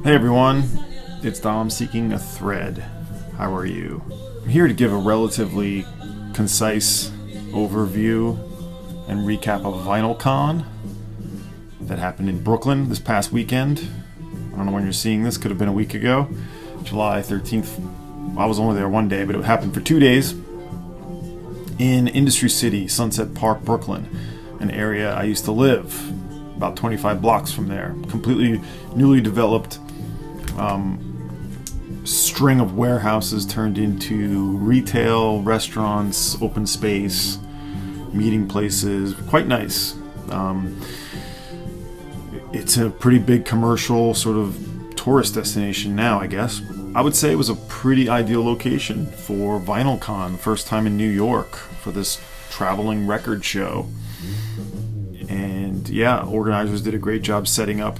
Hey everyone, it's Dom seeking a thread. How are you? I'm here to give a relatively concise overview and recap of VinylCon that happened in Brooklyn this past weekend. I don't know when you're seeing this, could have been a week ago. July 13th. I was only there one day, but it happened for 2 days in Industry City, Sunset Park, Brooklyn, an area I used to live, about 25 blocks from there. Completely newly developed string of warehouses turned into retail, restaurants, open space, meeting places. Quite nice. It's a pretty big commercial sort of tourist destination now, I guess. I would say it was a pretty ideal location for VinylCon, first time in New York for this traveling record show. And yeah, organizers did a great job setting up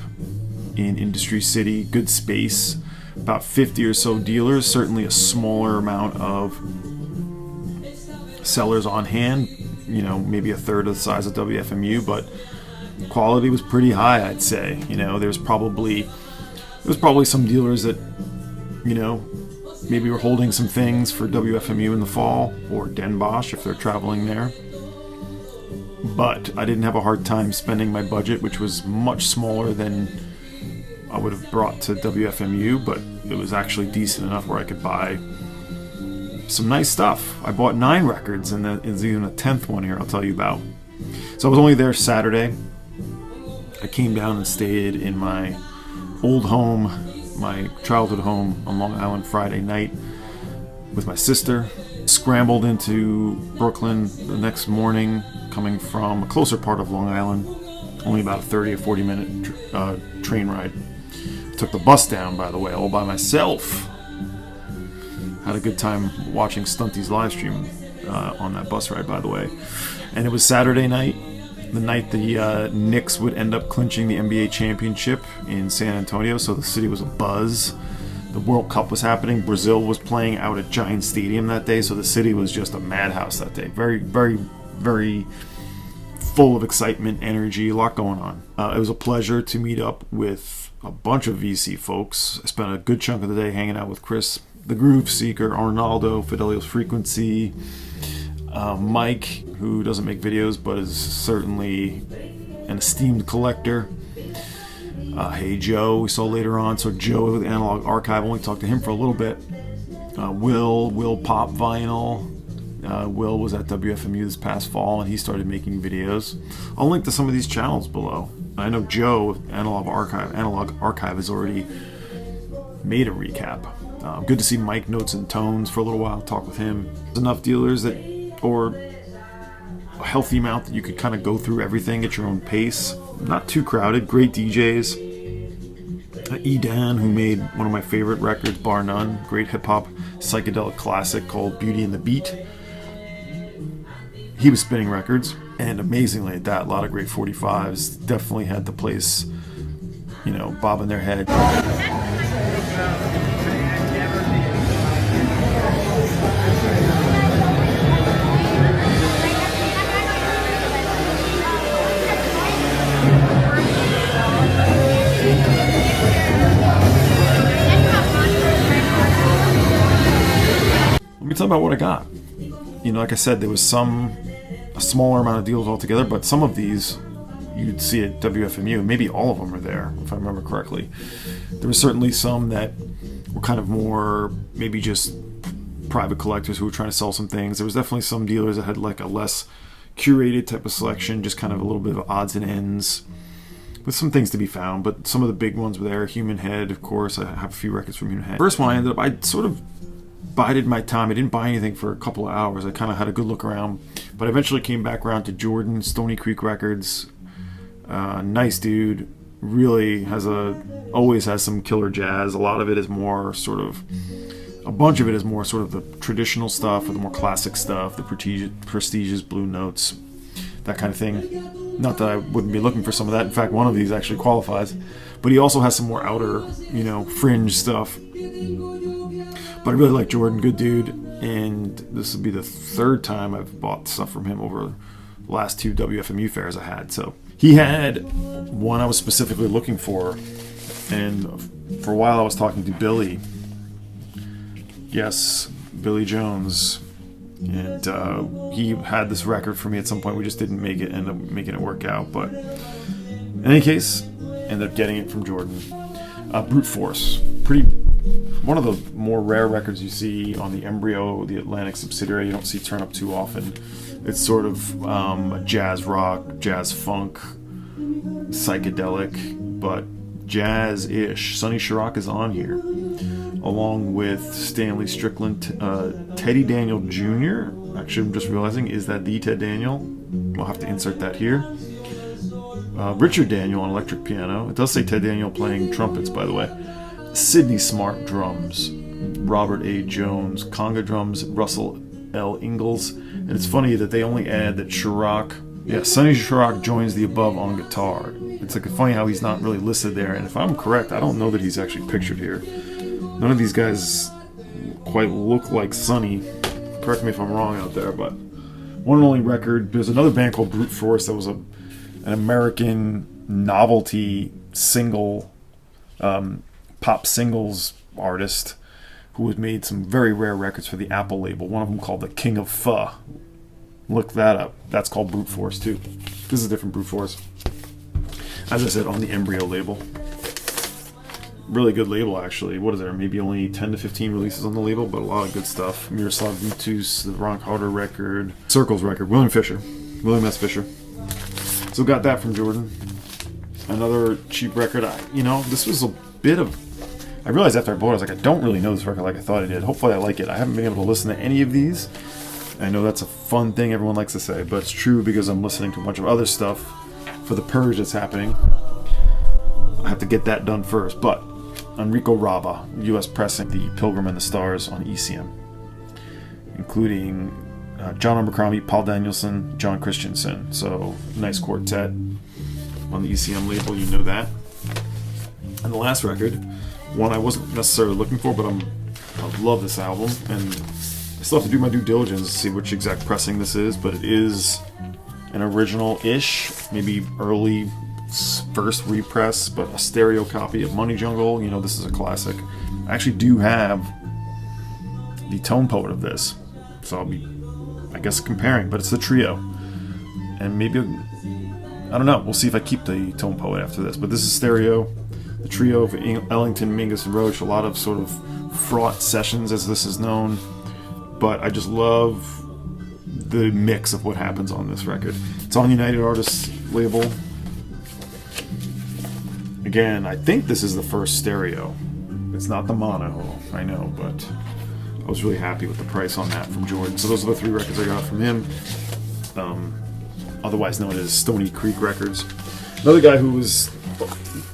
in Industry City, good space, about 50 or so dealers, certainly a smaller amount of sellers on hand, you know, maybe a third of the size of WFMU, but quality was pretty high, I'd say. You know, there was probably some dealers that, you know, maybe were holding some things for WFMU in the fall, or Den Bosch if they're traveling there. But I didn't have a hard time spending my budget, which was much smaller than I would have brought to WFMU, but it was actually decent enough where I could buy some nice stuff. I bought 9 records, and there's even a 10th one here I'll tell you about. So I was only there Saturday. I came down and stayed in my old home, my childhood home on Long Island Friday night with my sister. Scrambled into Brooklyn the next morning, coming from a closer part of Long Island, only about a 30 or 40 minute train ride. Took the bus down, by the way, all by myself. Had a good time watching Stunty's live stream on that bus ride, by the way. And it was Saturday night, the night the Knicks would end up clinching the NBA championship in San Antonio, so the city was abuzz. The World Cup was happening. Brazil was playing out at Giant Stadium that day, so the city was just a madhouse that day. Very, very, very full of excitement, energy, a lot going on. It was a pleasure to meet up with a bunch of VC folks. I spent a good chunk of the day hanging out with Chris, the Groove Seeker, Arnaldo, Fidelio's Frequency, Mike, who doesn't make videos but is certainly an esteemed collector. Hey Joe, we saw later on. So Joe with Analog Archive, only talked to him for a little bit. Will Pop Vinyl. Will was at WFMU this past fall, and he started making videos. I'll link to some of these channels below. I know Joe with Analog Archive has already made a recap. Good to see Mike Notes and Tones for a little while, talk with him. There's enough dealers that, or a healthy amount that you could kind of go through everything at your own pace. Not too crowded, great DJs. Edan, who made one of my favorite records, bar none, great hip-hop psychedelic classic called Beauty and the Beat. He was spinning records, and amazingly at that, a lot of great 45s. Definitely had the place, you know, bobbing their head. Let me tell you about what I got. You know, like I said, there was a smaller amount of deals altogether, but some of these you'd see at WFMU. Maybe all of them are there, if I remember correctly. There were certainly some that were kind of more maybe just private collectors who were trying to sell some things. There was definitely some dealers that had like a less curated type of selection, just kind of a little bit of odds and ends with some things to be found. But some of the big ones were there. Human Head, of course. I have a few records from Human Head. First one, I sort of bided my time. I didn't buy anything for a couple of hours. I kind of had a good look around, but I eventually came back around to Jordan, Stony Creek Records. Nice dude, really always has some killer jazz. A lot of it is more sort of, a bunch of it is more sort of the traditional stuff or the more classic stuff, the prestigious blue notes, that kind of thing. Not that I wouldn't be looking for some of that. In fact, one of these actually qualifies. But he also has some more outer, fringe stuff. But I really like Jordan, good dude. And this will be the third time I've bought stuff from him over the last 2 WFMU fairs I had. So he had one I was specifically looking for. And for a while I was talking to Billy. Yes, Billy Jones. And he had this record for me at some point. We just didn't end up making it work out. But in any case, ended up getting it from Jordan. Brute Force. One of the more rare records you see on the Embryo, the Atlantic subsidiary. You don't see turn up too often. It's sort of a jazz rock, jazz funk, psychedelic, but jazz-ish. Sonny Chirac is on here, along with Stanley Strickland, Teddy Daniel Jr. Actually, I'm just realizing, is that the Ted Daniel? We'll have to insert that here. Richard Daniel on electric piano. It does say Ted Daniel playing trumpets, by the way. Sidney Smart drums. Robert A. Jones. Conga drums. Russell L. Ingalls. And it's funny that they only add that Sonny Chirac joins the above on guitar. It's funny how he's not really listed there. And if I'm correct, I don't know that he's actually pictured here. None of these guys quite look like Sonny. Correct me if I'm wrong out there, but one and only record. There's another band called Brute Force that was an American novelty single, pop singles artist who had made some very rare records for the Apple label. One of them called The King of Pho. Look that up. That's called Brute Force too. This is a different Brute Force. As I said, on the Embryo label. Really good label, actually. What is there? Maybe only 10 to 15 releases on the label, but a lot of good stuff. Miroslav Vutus, the Ron Carter record, Circles record, William S. Fisher. So got that from Jordan. Another cheap record. This was a bit of... I realized after I bought it, I was like, I don't really know this record like I thought I did. Hopefully I like it. I haven't been able to listen to any of these. I know that's a fun thing everyone likes to say, but it's true because I'm listening to a bunch of other stuff for the purge that's happening. I have to get that done first. But Enrico Raba, U.S. pressing The Pilgrim and the Stars on ECM, including John Abercrombie, Paul Danielson, John Christensen. So nice quartet on the ECM label, you know that. And the last record, one I wasn't necessarily looking for, but I love this album, and I still have to do my due diligence to see which exact pressing this is, but it is an original-ish, maybe early first repress, but a stereo copy of Money Jungle. This is a classic. I actually do have the tone poet of this, so I'll be, I guess, comparing, but it's the trio. And maybe, I don't know, we'll see if I keep the tone poet after this, but this is stereo. The trio of Ellington, Mingus, and Roach, a lot of sort of fraught sessions, as this is known, but I just love the mix of what happens on this record. It's on United Artists label. Again, I think this is the first stereo. It's not the mono, I know, but I was really happy with the price on that from Jordan. So those are the 3 records I got from him, otherwise known as Stony Creek Records. Another guy who was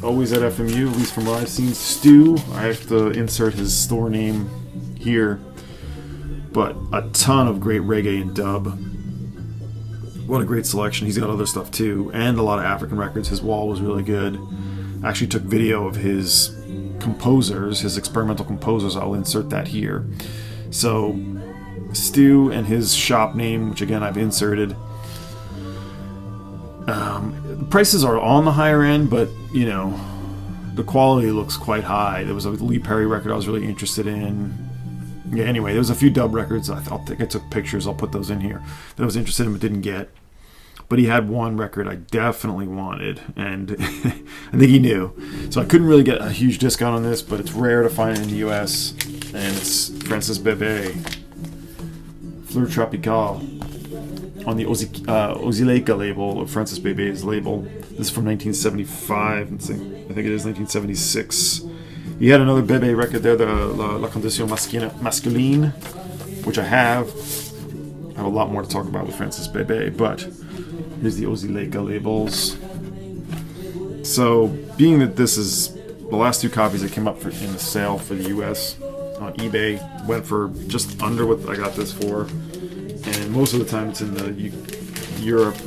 always at FMU, at least from what I've seen, Stu. I have to insert his store name here, but a ton of great reggae and dub. What a great selection. He's got other stuff too, and a lot of African records. His wall was really good. I actually took video of his composers, his experimental composers. I'll insert that here. So Stu and his shop name, which again I've inserted. The prices are on the higher end, but the quality looks quite high. There was a Lee Perry record I was really interested in. Yeah, anyway, there was a few dub records. I think I took pictures. I'll put those in here that I was interested in but didn't get. But he had one record I definitely wanted, and I think he knew. So I couldn't really get a huge discount on this, but it's rare to find in the U.S., and it's Francis Bebe, Fleur Tropicale, on the Ozileika label, of Francis Bebe's label. This is from 1975, I think it is 1976. He had another Bebe record there, the La Condition Masculine, which I have. I have a lot more to talk about with Francis Bebe, but here's the Ozileika labels. So, being that this is the last 2 copies that came up in the sale for the US on eBay, went for just under what I got this for, and most of the time it's in the Europe,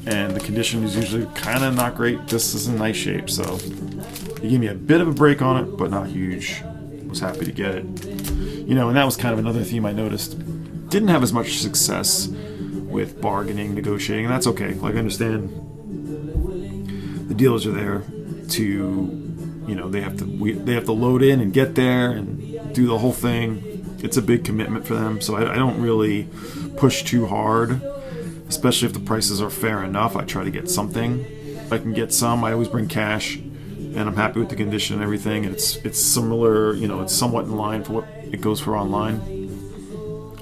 and the condition is usually kind of not great. This is in nice shape, so he gave me a bit of a break on it, but not huge. Was happy to get it. And that was kind of another theme I noticed. Didn't have as much success with bargaining, negotiating, and that's okay. Like, I understand the dealers are there to, they have to load in and get there and do the whole thing. It's a big commitment for them, so I don't really push too hard, especially if the prices are fair enough. I try to get something. If I can get some, I always bring cash, and I'm happy with the condition and everything. And it's similar, it's somewhat in line for what it goes for online.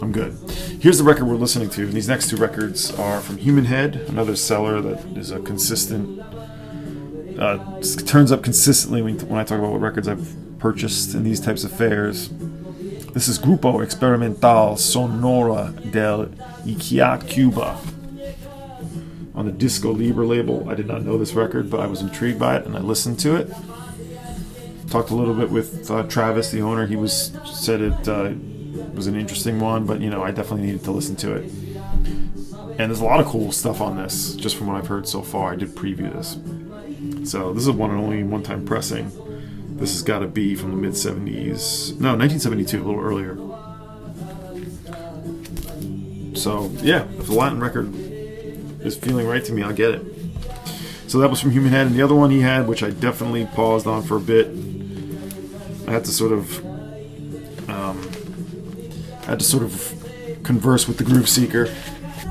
I'm good. Here's the record we're listening to. And these next 2 records are from Human Head, another seller that is a consistent, turns up consistently when I talk about what records I've purchased in these types of fairs. This is Grupo Experimental Sonora del Iquia, Cuba, on the Disco Libre label. I did not know this record, but I was intrigued by it, and I listened to it. Talked a little bit with Travis, the owner. He said it was an interesting one, but I definitely needed to listen to it. And there's a lot of cool stuff on this, just from what I've heard so far. I did preview this. So this is one and only one-time pressing. This has got to be from the mid-70s. No, 1972, a little earlier. So, yeah, if the Latin record is feeling right to me, I'll get it. So that was from Human Head. And the other one he had, which I definitely paused on for a bit, I had to sort of converse with the Groove Seeker,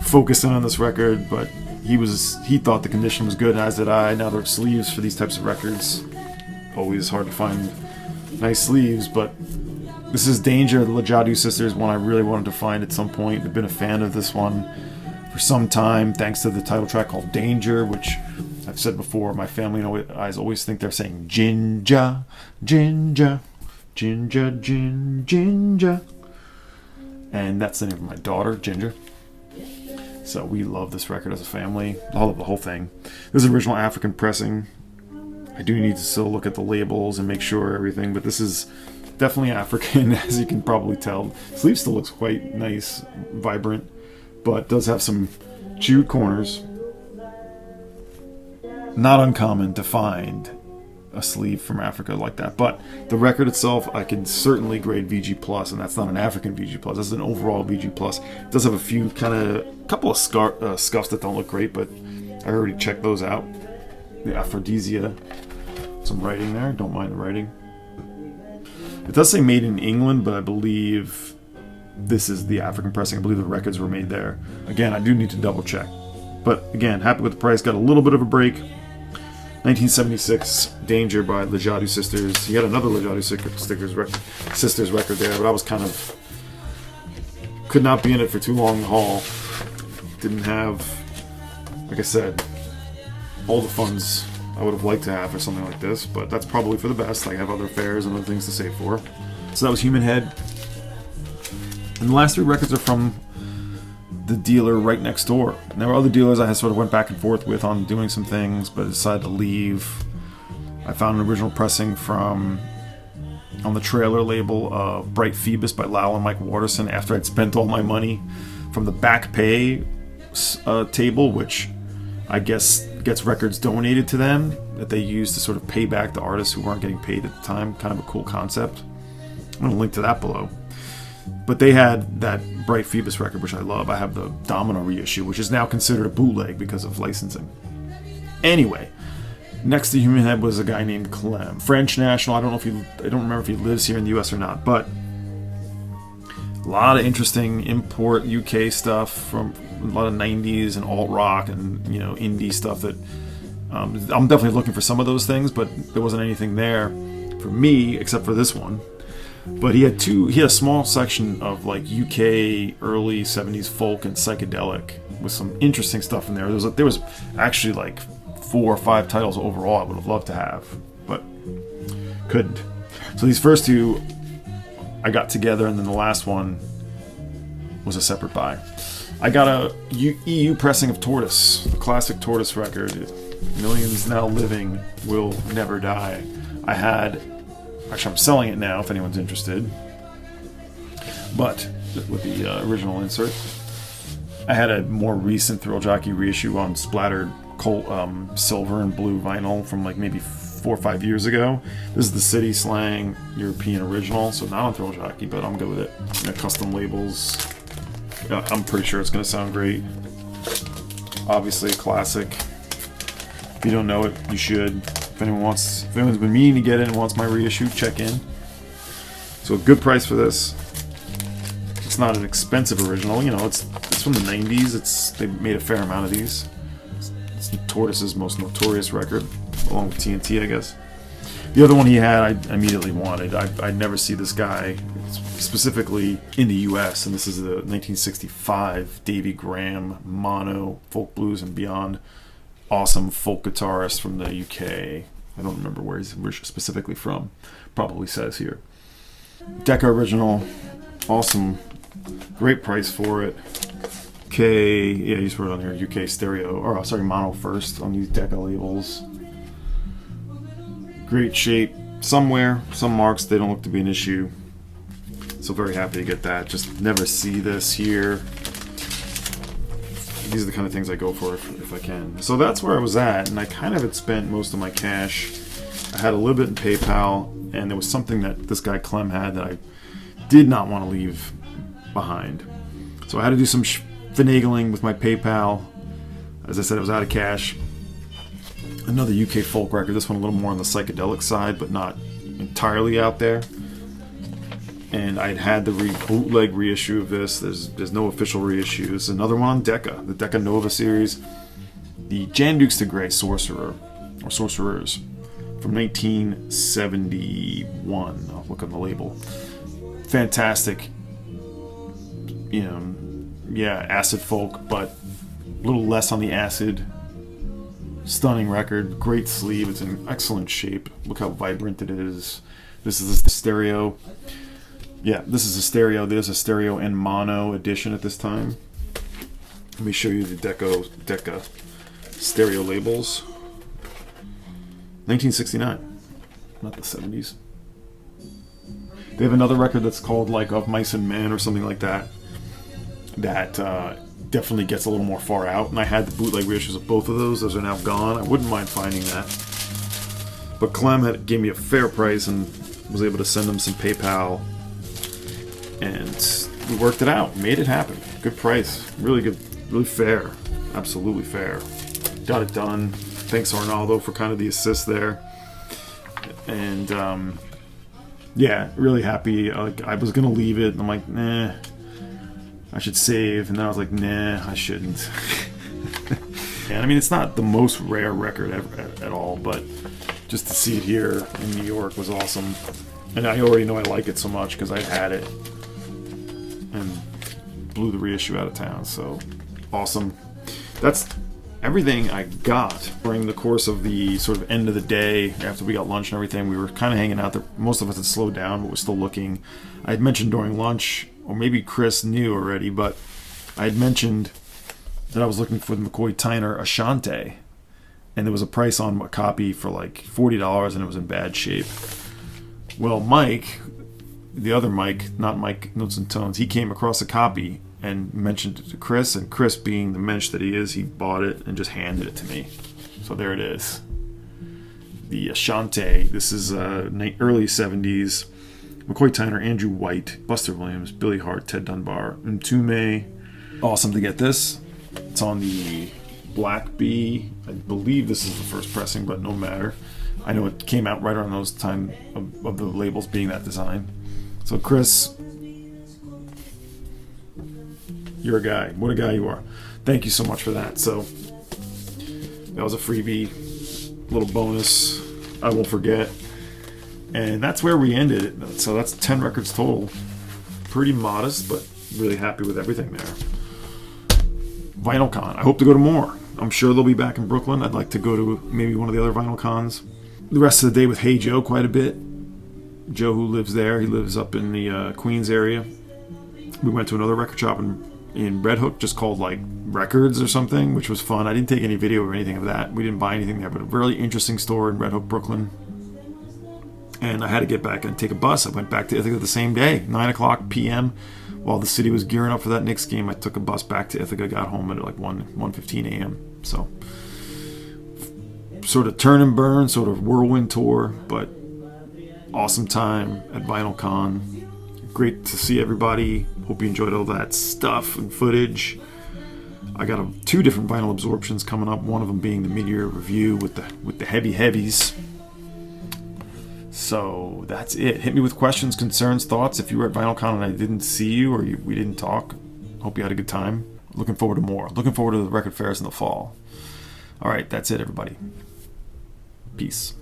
focusing on this record, but he thought the condition was good, as did I. Now there are sleeves for these types of records. Always hard to find nice sleeves, but this is Danger, the Lajadu Sisters, one I really wanted to find at some point. I've been a fan of this one for some time, thanks to the title track called Danger, which I've said before, my family and I always think they're saying Jinja, Jinja, Jinja, Jin, Jinja. And that's the name of my daughter, Ginger. So we love this record as a family. I love the whole thing. This is original African pressing. I do need to still look at the labels and make sure everything, but this is definitely African, as you can probably tell. Sleeve still looks quite nice, vibrant, but does have some chewed corners. Not uncommon to find a sleeve from Africa like that, but the record itself I can certainly grade VG plus, and that's not an African VG plus, that's an overall VG plus. It does have a few couple of scuffs that don't look great, but I already checked those out. The Aphrodisia, some writing there, don't mind the writing. It does say made in England, but I believe this is the African pressing. I believe the records were made there. Again, I do need to double check, but again, happy with the price. Got a little bit of a break. 1976, Danger by Lajadu Sisters. He had another Lajadu Sisters record there, but I was could not be in it for too long the haul. Didn't have, like I said, all the funds I would have liked to have for something like this, but that's probably for the best. I have other fairs and other things to save for. So that was Human Head. And the last 3 records are from the dealer right next door. And there were other dealers I had sort of went back and forth with on doing some things, but I decided to leave. I found an original pressing on the trailer label, Bright Phoebus by Lowell and Mike Waterson, after I'd spent all my money from the Backpay table, which I guess gets records donated to them that they use to sort of pay back the artists who weren't getting paid at the time. Kind of a cool concept. I'm going to link to that below. But they had that Bright Phoebus record, which I love. I have the Domino reissue, which is now considered a bootleg because of licensing. Anyway, next to Human Head was a guy named Clem. French national. I don't remember if he lives here in the US or not, but a lot of interesting import UK stuff from a lot of 90s and alt rock and indie stuff that I'm definitely looking for some of those things, but there wasn't anything there for me except for this one. But he had a small section of like UK early 70s folk and psychedelic with some interesting stuff in there. There was actually like 4 or 5 titles overall I would have loved to have, but couldn't. So these first 2 I got together, and then the last one was a separate buy. I got a EU pressing of Tortoise, the classic Tortoise record. Millions Now Living Will Never Die. Actually, I'm selling it now if anyone's interested. But with the original insert, I had a more recent Thrill Jockey reissue on splattered silver and blue vinyl from like maybe 4 or 5 years ago. This is the City Slang European original, so not on Thrill Jockey, but I'm good with it. Custom labels. I'm pretty sure it's going to sound great. Obviously a classic. If you don't know it, you should. If anyone's been meaning to get it and wants my reissue, check in. So a good price for this. It's not an expensive original. It's from the 90s. They made a fair amount of these. It's Tortoise's most notorious record, along with TNT, I guess. The other one he had, I immediately wanted. I never see this guy, specifically in the U.S., and this is the 1965 Davy Graham Mono Folk Blues and Beyond. Awesome folk guitarist from the UK. I don't remember where he's specifically from. Probably says here. Decca original. Awesome. Great price for it. You just wrote on here UK stereo. Mono first on these Decca labels. Great shape. Some marks, they don't look to be an issue. So very happy to get that. Just never see this here. These are the kind of things I go for if I can. So that's where I was at, and I kind of had spent most of my cash. I had a little bit in PayPal, and there was something that this guy Clem had that I did not want to leave behind. So I had to do some finagling with my PayPal. As I said, I was out of cash. Another UK folk record, this one a little more on the psychedelic side, but not entirely out there. And I'd had the bootleg reissue of this. There's no official reissues. Another one on Decca, the Decca Nova series, the Jan Dukes de Grey Sorcerer, or Sorcerers, from 1971. I'll look on the label. Fantastic, acid folk, but a little less on the acid. Stunning record, great sleeve. It's in excellent shape. Look how vibrant it is. This is the stereo. Yeah, this is a stereo. There's a stereo and mono edition at this time. Let me show you the Decca stereo labels. 1969, not the 70s. They have another record that's called like Of Mice and Men or something like that. That definitely gets a little more far out. And I had the bootleg reissues of both of those. Those are now gone. I wouldn't mind finding that. But Clem gave me a fair price and was able to send him some PayPal. And we worked it out, made it happen. Good price, really good, really fair, absolutely fair. Got it done. Thanks Arnaldo for kind of the assist there. And really happy. I was gonna leave it, and I'm like, nah, I should save. And then I was like, nah, I shouldn't. And I mean, it's not the most rare record ever, at all, but just to see it here in New York was awesome. And I already know I like it so much because I had it and blew the reissue out of town. So awesome. That's everything I got during the course of the sort of end of the day. After we got lunch and everything, we were kind of hanging out there. Most of us had slowed down, but we're still looking. I had mentioned during lunch, or maybe Chris knew already, but I had mentioned that I was looking for the McCoy Tyner Ashanti, and there was a price on a copy for like $40, and it was in bad shape. Well, Mike, the other Mike, not Mike Notes and Tones, he came across a copy and mentioned it to Chris, and Chris, being the mensch that he is, he bought it and just handed it to me. So there it is. The Ashanti. This is early 70s. McCoy Tyner, Andrew White, Buster Williams, Billy Hart, Ted Dunbar, Mtume. Awesome to get this. It's on the Black Bee. I believe this is the first pressing, but no matter. I know it came out right around those time of the labels being that design. So Chris, you're a guy. What a guy you are. Thank you so much for that. So that was a freebie, little bonus. I won't forget. And that's where we ended it. So that's 10 records total. Pretty modest, but really happy with everything there. VinylCon. I hope to go to more. I'm sure they'll be back in Brooklyn. I'd like to go to maybe one of the other vinyl cons. The rest of the day with Hey Joe quite a bit. Joe, who lives there, he lives up in the Queens area. We went to another record shop in in Red Hook, just called like Records or something, which was fun. I didn't take any video or anything of that. We didn't buy anything there, but a really interesting store in Red Hook, Brooklyn. And I had to get back and take a bus. I went back to Ithaca the same day, 9 o'clock p.m. While the city was gearing up for that Knicks game. I took a bus back to Ithaca, got home at like 1:15 a.m. So sort of turn and burn, sort of whirlwind tour, but awesome time at Vinyl Con. Great to see everybody. Hope you enjoyed all that stuff and footage. I got 2 different vinyl absorptions coming up. One of them being the mid-year review with the heavies. So that's it. Hit me with questions, concerns, thoughts. If you were at VinylCon and I didn't see you or we didn't talk, hope you had a good time. Looking forward to more. Looking forward to the record fairs in the fall. All right, that's it, everybody. Peace.